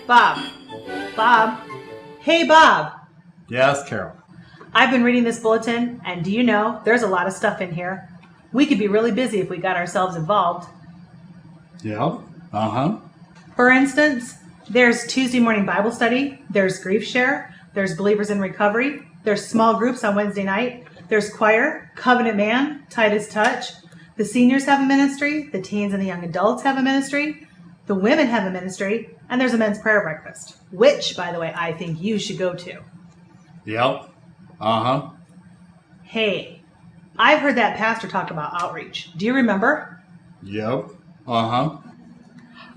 Bob. Bob. Hey, Bob. Yes, Carol. I've been reading this bulletin, and do you know, there's a lot of stuff in here. We could be really busy if we got ourselves involved. Yep. Uh-huh. For instance, there's Tuesday morning Bible study, there's grief share, there's believers in recovery, there's small groups on Wednesday night, there's choir, covenant man, Titus touch. The seniors have a ministry, the teens and the young adults have a ministry, the women have a ministry, and there's a men's prayer breakfast, which, by the way, I think you should go to. Yep. Uh-huh. Hey, I've heard that pastor talk about outreach. Do you remember? Yep. Uh-huh.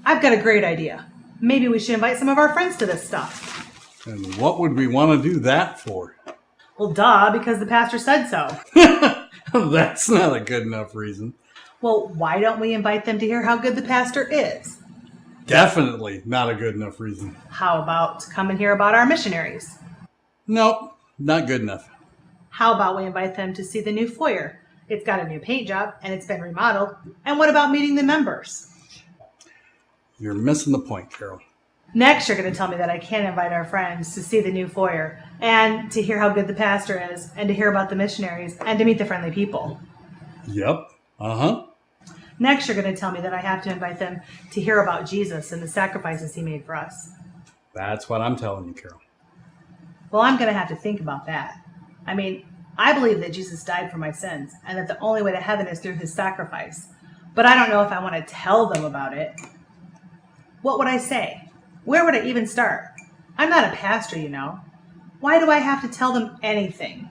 I've got a great idea. Maybe we should invite some of our friends to this stuff. And what would we want to do that for? Well, duh, because the pastor said so. That's not a good enough reason. Well, why don't we invite them to hear how good the pastor is? Definitely not a good enough reason. How about come and hear about our missionaries? Nope, not good enough. How about we invite them to see the new foyer? It's got a new paint job and it's been remodeled. And what about meeting the members? You're missing the point, Carol. Next, you're going to tell me that I can't invite our friends to see the new foyer and to hear how good the pastor is and to hear about the missionaries and to meet the friendly people. Yep. Uh-huh. Next, you're going to tell me that I have to invite them to hear about Jesus and the sacrifices he made for us. That's what I'm telling you, Carol. Well, I'm going to have to think about that. I mean, I believe that Jesus died for my sins and that the only way to heaven is through his sacrifice. But I don't know if I want to tell them about it. What would I say? Where would I even start? I'm not a pastor, you know. Why do I have to tell them anything?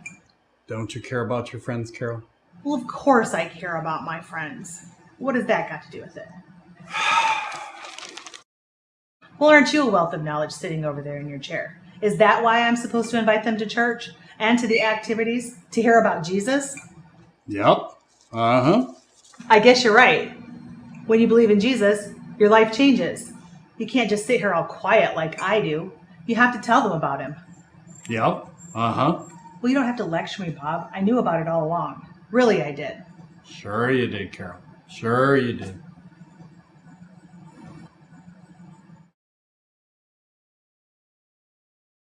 Don't you care about your friends, Carol? Well, of course I care about my friends. What has that got to do with it? Well, aren't you a wealth of knowledge sitting over there in your chair? Is that why I'm supposed to invite them to church and to the activities to hear about Jesus? Yep. Uh-huh. I guess you're right. When you believe in Jesus, your life changes. You can't just sit here all quiet like I do. You have to tell them about him. Yep. Uh-huh. Well, you don't have to lecture me, Bob. I knew about it all along. Really, I did. Sure you did, Carol. Sure you did.